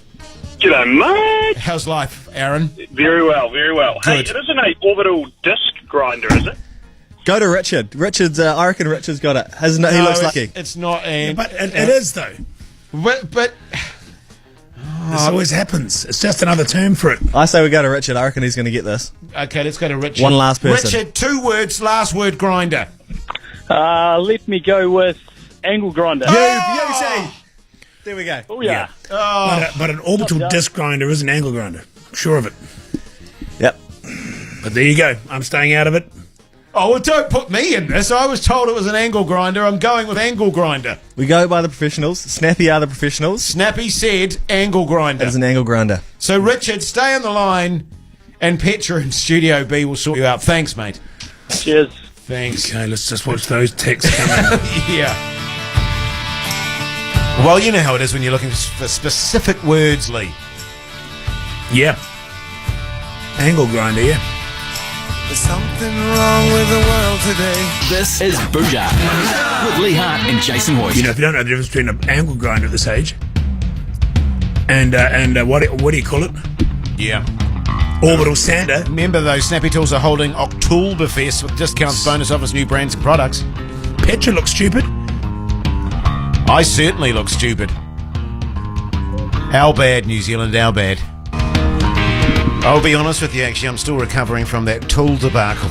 I: G'day, mate.
C: How's life, Aaron?
I: Very well.
C: Good.
I: Hey, it isn't a orbital disc grinder, is it?
E: Go to Richard. I reckon Richard's got it. Hasn't it? He looks lucky.
C: It's not.
D: But it is, though.
C: But
D: this always happens. It's just another term for it.
E: I say we go to Richard. I reckon he's going to get this.
C: Okay, let's go to Richard.
E: One last person.
C: Richard, 2 words, last word grinder.
J: Let me go with angle grinder.
E: You see. There we go.
J: Oh, yeah.
D: But an orbital disc grinder is an angle grinder. I'm sure of it.
E: Yep.
D: But there you go. I'm staying out of it.
C: Oh, well, don't put me in this. I was told it was an angle grinder. I'm going with angle grinder.
E: We go by the professionals. Snappy are the professionals.
C: Snappy said angle grinder.
E: It's an angle grinder.
C: So, Richard, stay on the line, and Petra in Studio B will sort you out. Thanks, mate.
J: Cheers.
C: Thanks.
D: Okay, let's just watch those texts come in.
C: Yeah. Well, you know how it is when you're looking for specific words, Lee.
D: Yeah. Angle grinder, yeah.
B: There's something wrong with the world today.
A: This is Bhuja with Lee Hart and Jason Hoyt.
D: You know, if you don't know the difference between an angle grinder at this age and what do you call it?
C: Yeah.
D: Orbital sander.
C: Remember, those Snappy Tools are holding Oktoberfest with discounts, bonus offers, new brands and products.
D: Petra looks stupid.
C: I certainly look stupid. How bad, New Zealand, how bad? I'll be honest with you, actually, I'm still recovering from that tool debacle.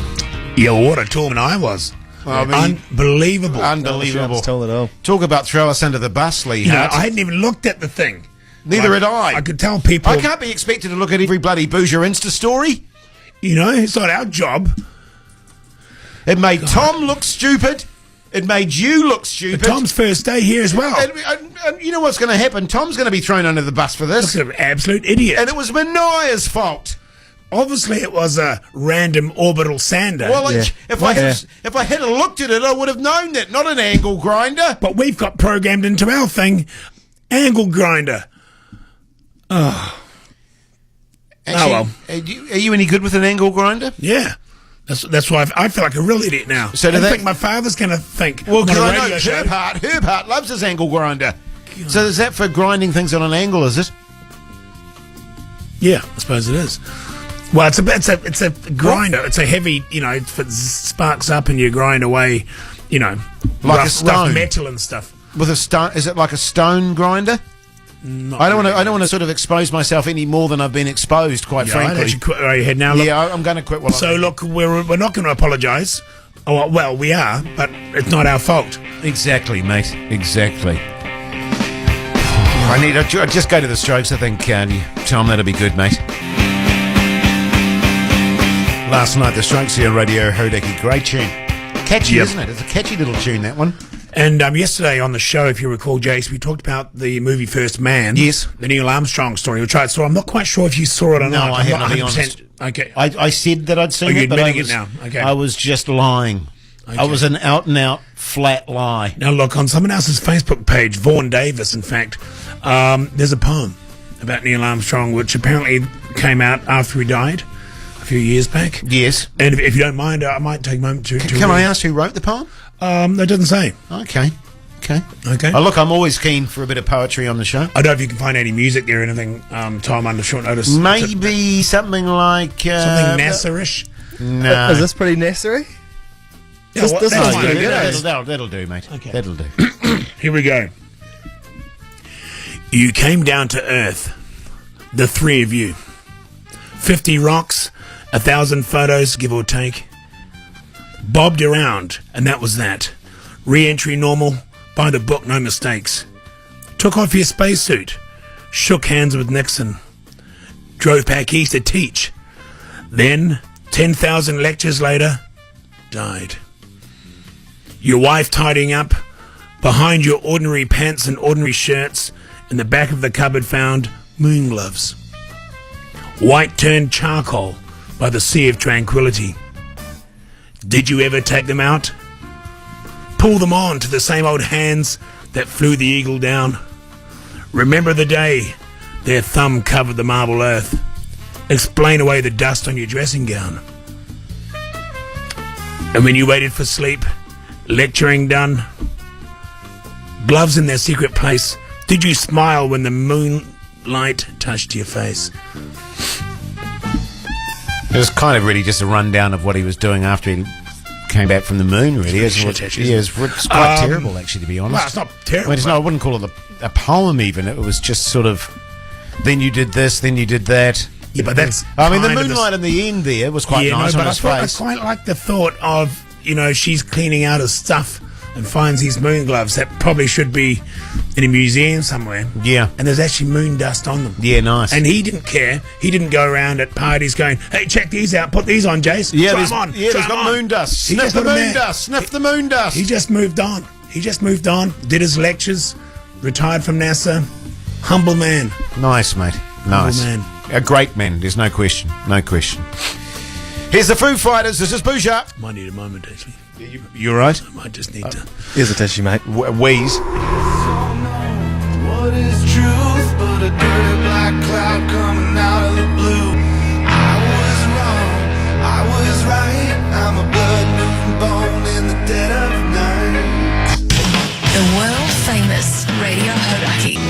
D: Yeah, what a toolman I was.
C: I mean,
D: unbelievable.
C: Unbelievable.
E: Told it all.
C: Talk about throw us under the bus, Lee.
D: You know, I hadn't even looked at the thing.
C: Neither had I.
D: I could tell people.
C: I can't be expected to look at every bloody Bhuja Insta story.
D: You know, it's not our job.
C: It made Tom look stupid. It made you look stupid.
D: But Tom's first day here as well.
C: And you know what's going to happen? Tom's going to be thrown under the bus for this.
D: Look, an absolute idiot.
C: And it was Manaya's fault.
D: Obviously, it was a random orbital sander.
C: Well, if I had looked at it, I would have known that, not an angle grinder.
D: But we've got programmed into our thing, angle grinder. Oh.
C: Actually,
D: well.
C: Are you any good with an angle grinder?
D: Yeah. That's why I feel like a real idiot now. So I think my father's going to think.
C: Well, because I know Herb Hart loves his angle grinder. God. So is that for grinding things on an angle, is it?
D: Yeah, I suppose it is. Well, it's a grinder. What? It's a heavy, you know, if it sparks up and you grind away, you know,
C: like a stone,
D: rough metal and stuff.
C: With a stone, is it like a stone grinder? I don't want to sort of expose myself any more than I've been exposed. Quite frankly,
D: I'd actually quit where you head now. Look,
C: yeah, I'm going to quit.
D: Look, we're not going to apologise. Oh well, we are, but it's not our fault.
C: Exactly, mate. Exactly. I just go to the Strokes. I think, Tom, that'll be good, mate. Last night, the Strokes here on Radio Hodaki. Great tune. Catchy, isn't it? It's a catchy little tune, that one.
D: And yesterday on the show, if you recall, Jace, we talked about the movie First Man.
C: Yes.
D: The Neil Armstrong story, which I saw. I'm not quite sure if you saw it or not.
C: No, I haven't, to be honest.
D: Okay.
C: I said that I'd seen it, but I was just lying. Okay. I was an out-and-out flat lie.
D: Now, look, on someone else's Facebook page, Vaughan Davis, in fact, there's a poem. about Neil Armstrong, which apparently came out after he died a few years back.
C: Yes.
D: And if you don't mind, I might take a moment to
C: Can I ask who wrote the poem?
D: That doesn't say.
C: Okay.
D: Okay.
C: Oh, look, I'm always keen for a bit of poetry on the show.
D: I don't know if you can find any music there or anything, Tom, under short notice.
C: Maybe something like...
D: something NASA-ish?
C: No.
E: Is this pretty necessary?
D: Yeah,
C: That'll do, mate.
D: Okay.
C: That'll do.
D: Here we go. You came down to Earth, the three of you. 50 rocks, 1,000 photos, give or take. Bobbed around, and that was that. Re-entry normal, by the book, no mistakes. Took off your spacesuit, shook hands with Nixon. Drove back east to teach. Then, 10,000 lectures later, died. Your wife tidying up, behind your ordinary pants and ordinary shirts, in the back of the cupboard found moon gloves. White turned charcoal by the sea of tranquility. Did you ever take them out? Pull them on to the same old hands that flew the eagle down. Remember the day their thumb covered the marble earth. Explain away the dust on your dressing gown. And when you waited for sleep, lecturing done, gloves in their secret place, did you smile when the moonlight touched your face?
C: It was kind of really just a rundown of what he was doing after he came back from the moon, really. It's quite terrible, actually, to be honest.
D: Well, it's not terrible.
C: I wouldn't call it a poem, even. It was just sort of, then you did this, then you did that.
D: Yeah, but that's...
C: I mean, the moonlight in the end there was quite nice on his face.
D: I quite like the thought of, she's cleaning out his stuff and finds these moon gloves that probably should be in a museum somewhere.
C: Yeah.
D: And there's actually moon dust on them.
C: Yeah, nice.
D: And he didn't care. He didn't go around at parties going, hey, check these out, put these on, Jace.
C: Yeah,
D: Try them on.
C: Yeah, there's got moon dust. Sniff the moon dust. Sniff the moon dust.
D: He just moved on. Did his lectures, retired from NASA. Humble man.
C: Nice, mate. Nice.
D: Humble man.
C: A great man, there's no question. No question. Here's the Foo Fighters. This is Bhuja.
D: Might need a moment, actually.
C: You right?
D: I might just need to.
E: Here's a tissue, mate.
C: Wheeze.
B: What is truth but a dirty black cloud coming out of the blue? I was wrong, I was right. I'm a blood moon bone in the dead of night.
F: The world famous Radio Hodaki.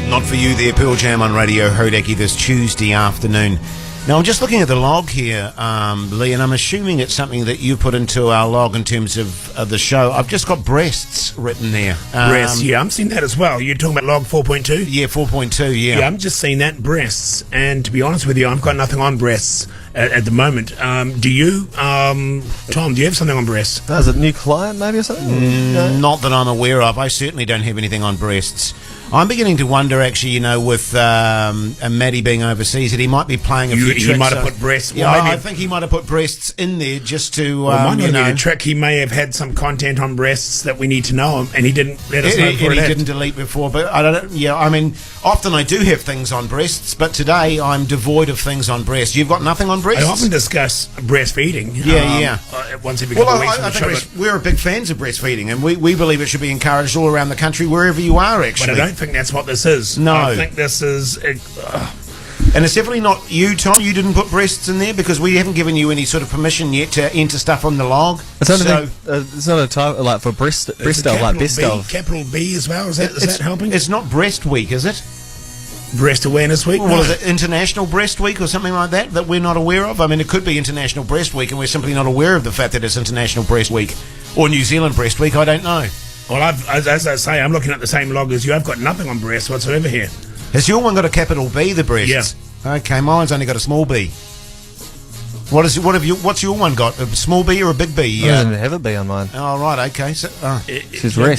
C: Not for you there, Pearl Jam on Radio Hodaki this Tuesday afternoon. Now, I'm just looking at the log here, Lee, and I'm assuming it's something that you put into our log in terms of the show. I've just got breasts written there.
D: Breasts, yeah, I'm seeing that as well. You're talking about log 4.2?
C: Yeah, 4.2, yeah.
D: Yeah, I'm just seeing that, breasts. And to be honest with you, I've got nothing on breasts at the moment. Do you, Tom, do you have something on breasts?
E: Is it a new client, maybe, or something? No?
C: Not that I'm aware of. I certainly don't have anything on breasts. I'm beginning to wonder, actually, with Maddie being overseas, that he might be playing a few tricks.
D: He might have put breasts.
C: Yeah, I think he might have put breasts in there just to,
D: might not be a trick. He may have had some content on breasts that we need to know, and he didn't let us know before.
C: He didn't delete before, but I don't. Yeah, I mean, often I do have things on breasts, but today I'm devoid of things on breasts. You've got nothing on breasts.
D: I often discuss breastfeeding. Once every couple of weeks.
C: I think we're big fans of breastfeeding, and we believe it should be encouraged all around the country, wherever you are. Actually,
D: but I don't think that's what this is.
C: No,
D: I think this is.
C: And it's definitely not you, Tom. You didn't put breasts in there because we haven't given you any sort of permission yet to enter stuff on the log.
E: It's not a type like for breast of like best of.
D: Capital B as well. Is that helping?
C: It's not Breast Week, is it?
D: Breast Awareness Week?
C: Well, is it International Breast Week or something like that we're not aware of? I mean, it could be International Breast Week and we're simply not aware of the fact that it's International Breast Week or New Zealand Breast Week. I don't know.
D: Well, as I say, I'm looking at the same log as you. I've got nothing on breasts whatsoever here.
C: Has your one got a capital B, the breasts?
D: Yeah.
C: Okay, mine's only got a small b. What's your one got? A small b or a big b?
E: I don't have a b on mine.
C: Oh, right, okay. So,
D: you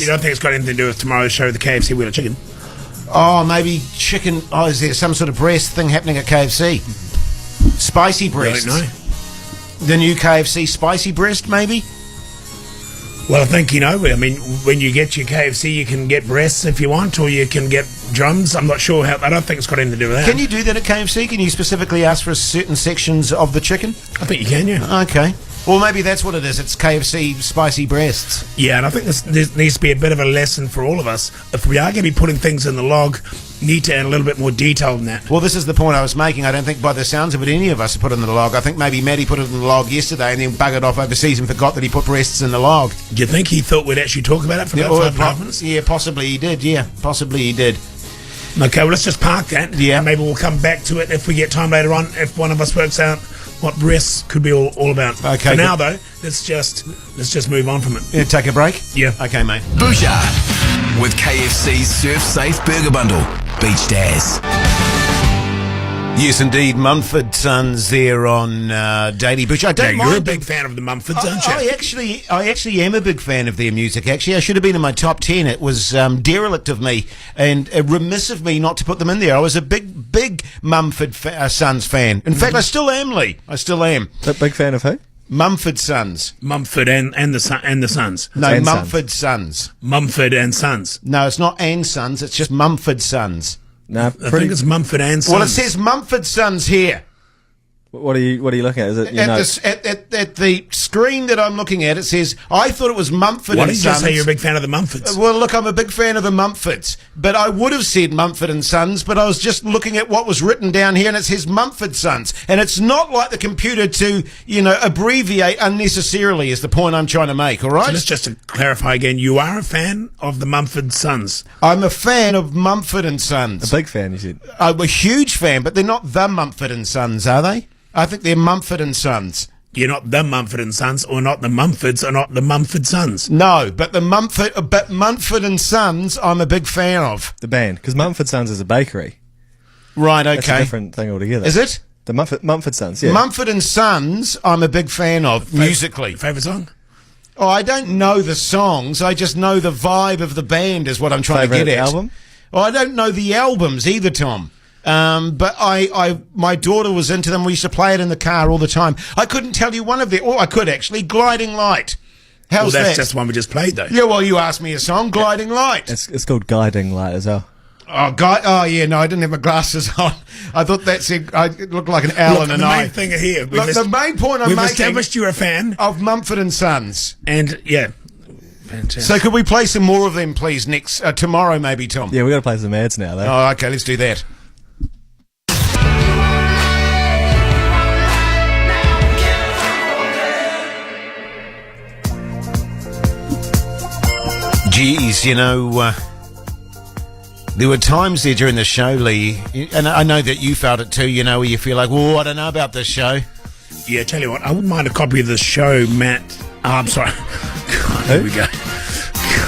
D: don't think it's got anything to do with tomorrow's show, the KFC Wheel of Chicken?
C: Oh, maybe chicken. Oh, is there some sort of breast thing happening at KFC? Spicy breasts.
D: I don't know.
C: The new KFC spicy breast, maybe?
D: Well, I think, I mean, when you get your KFC, you can get breasts if you want, or you can get drums. I'm not sure how. I don't think it's got anything to do with that.
C: Can you do that at KFC? Can you specifically ask for certain sections of the chicken?
D: I think you can, yeah.
C: Okay. Well, maybe that's what it is. It's KFC spicy breasts.
D: Yeah, and I think this needs to be a bit of a lesson for all of us. If we are going to be putting things in the log, need to add a little bit more detail than that.
C: Well, this is the point I was making. I don't think by the sounds of it any of us have put it in the log. I think maybe Maddie put it in the log yesterday and then buggered off overseas and forgot that he put breasts in the log.
D: Do you think he thought we'd actually talk about it for about 5 minutes?
C: Yeah, possibly he did. Yeah, possibly he did.
D: Okay, well, let's just park that.
C: Yeah.
D: And maybe we'll come back to it if we get time later on, if one of us works out what breasts could be all about.
C: Okay.
D: For now, though, let's just move on from it.
C: Yeah, take a break?
D: Yeah.
C: Okay, mate.
A: Bhuja with KFC's Surf Safe Burger Bundle. Beach Dares.
C: Yes, indeed. Mumford Sons there on Daily Bush. I don't mind.
D: You're a big fan of the Mumfords, aren't you?
C: I actually am a big fan of their music. Actually, I should have been in my top 10. It was derelict of me and remiss of me not to put them in there. I was a big Mumford Sons fan. In fact, I still am, Lee. I still am.
E: A big fan of who?
C: Mumford Sons.
D: Mumford and the Sons.
C: No,
E: and
C: Mumford Sons.
D: Mumford and Sons.
C: No, it's not and Sons. It's just Mumford Sons.
E: No,
D: I think it's Mumford and Sons.
C: Well, it says Mumford Sons here.
E: What are you looking at? Is it
C: at the screen that I'm looking at? It says I thought it was Mumford
D: Why
C: and
D: did you
C: Sons.
D: say you're a big fan of the Mumfords?
C: Well, look, I'm a big fan of the Mumfords, but I would have said Mumford and Sons, but I was just looking at what was written down here, and it says Mumford Sons, and it's not like the computer to abbreviate unnecessarily. Is the point I'm trying to make? All right.
D: So just to clarify again, you are a fan of the Mumford Sons.
C: I'm a fan of Mumford and Sons.
E: a big fan? You said.
C: I'm a huge fan, but they're not the Mumford and Sons, are they? I think they're Mumford and Sons.
D: You're not the Mumford and Sons, or not the Mumfords, or not the Mumford Sons.
C: No, but Mumford and Sons, I'm a big fan of.
E: The band, because Mumford Sons is a bakery.
C: Right, okay.
E: That's a different thing altogether.
C: Is it?
E: The Mumford Sons, yeah.
C: Mumford and Sons, I'm a big fan of, musically.
D: Favourite song?
C: Oh, I don't know the songs. I just know the vibe of the band is what I'm trying to get at.
E: Album?
C: Oh, I don't know the albums either, Tom. But my daughter was into them. We used to play it in the car all the time. I couldn't tell you one of them. Oh, I could actually. Gliding Light. How's that?
D: Well, that's just one we just played, though.
C: Yeah, well, you asked me a song, Gliding Light.
E: It's called Guiding Light as well.
C: Oh, yeah, no, I didn't have my glasses on. I thought it looked like an owl and an eye.
D: The main thing here.
C: Look, the main point I'm making...
D: We've established you're a fan.
C: Of Mumford and Sons.
D: And, yeah. Fantastic.
C: So could we play some more of them, please, tomorrow maybe, Tom?
E: Yeah, we've got to play some ads now, though.
C: Oh, okay, let's do that. Geez, there were times there during the show, Lee, and I know that you felt it too, where you feel like, I don't know about this show.
D: Yeah, tell you what, I wouldn't mind a copy of the show, Matt. Oh, I'm sorry. God, here we go.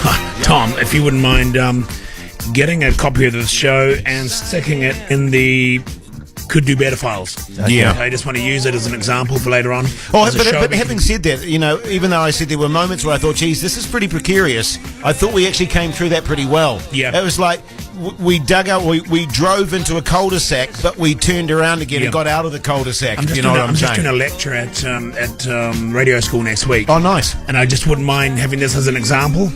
D: God, Tom, if you wouldn't mind getting a copy of the show and sticking it in the Could Do Better files.
C: Yeah.
D: I just want to use it as an example for later on.
C: Oh, but having said that, even though I said there were moments where I thought, geez, this is pretty precarious, I thought we actually came through that pretty well.
D: Yeah.
C: It was like we dug out, we drove into a cul-de-sac, but we turned around again and got out of the cul-de-sac.
D: I'm just doing a lecture at radio school next week.
C: Oh, nice.
D: And I just wouldn't mind having this as an example.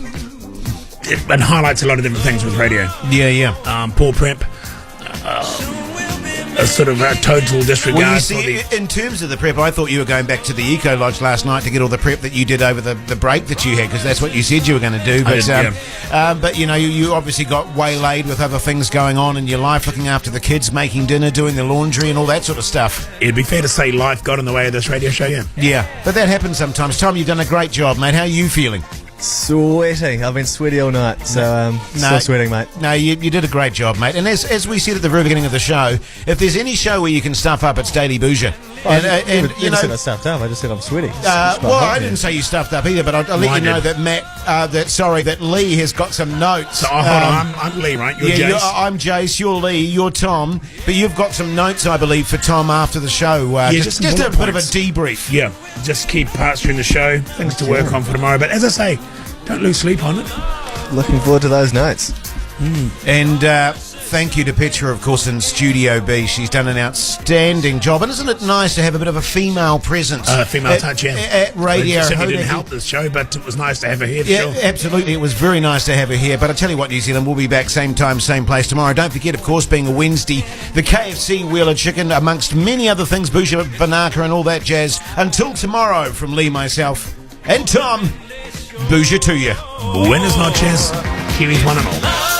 D: It highlights a lot of different things with radio.
C: Yeah.
D: Poor prep. A sort of a total disregard.
C: Well, you see, in terms of the prep, I thought you were going back to the Eco Lodge last night to get all the prep that you did over the break that you had, because that's what you said you were going to do. But, but you obviously got waylaid with other things going on in your life, looking after the kids, making dinner, doing the laundry and all that sort of stuff.
D: It'd be fair to say life got in the way of this radio show, yeah.
C: Yeah, but that happens sometimes. Tom, you've done a great job, mate. How are you feeling?
E: Sweating. I've been sweaty all night, so still sweating, mate.
C: No, you did a great job, mate. And as we said at the very beginning of the show, if there's any show where you can stuff up, it's Daily Bhuja.
E: I didn't say I stuffed up. I just said I'm sweaty.
C: I didn't say you stuffed up either, but I'll let you know that that Lee has got some notes.
D: So, hold on, I'm Lee, right? You're Jace.
C: I'm Jace. You're Lee. You're Tom. But you've got some notes, I believe, for Tom after the show. Just a bit of a debrief.
D: Yeah, just keep parts during the show. Things to work on for tomorrow. But as I say, don't lose sleep on it.
E: Looking forward to those notes.
C: And thank you to Petra, of course, in Studio B. She's done an outstanding job. And isn't it nice to have a bit of a female presence?
D: Female touch, yeah.
C: At Radio
D: It
C: Hodaki.
D: didn't help this show, but it was nice to have her here, for
C: Yeah,
D: sure.
C: absolutely. It was very nice to have her here. But I tell you what, New Zealand, we'll be back same time, same place tomorrow. Don't forget, of course, being a Wednesday, the KFC Wheeler Chicken, amongst many other things, Bhuja, Vanaka and all that jazz. Until tomorrow, from Lee, myself, and Tom, Bhuja to you.
D: Buenas noches, Kiwis one and all.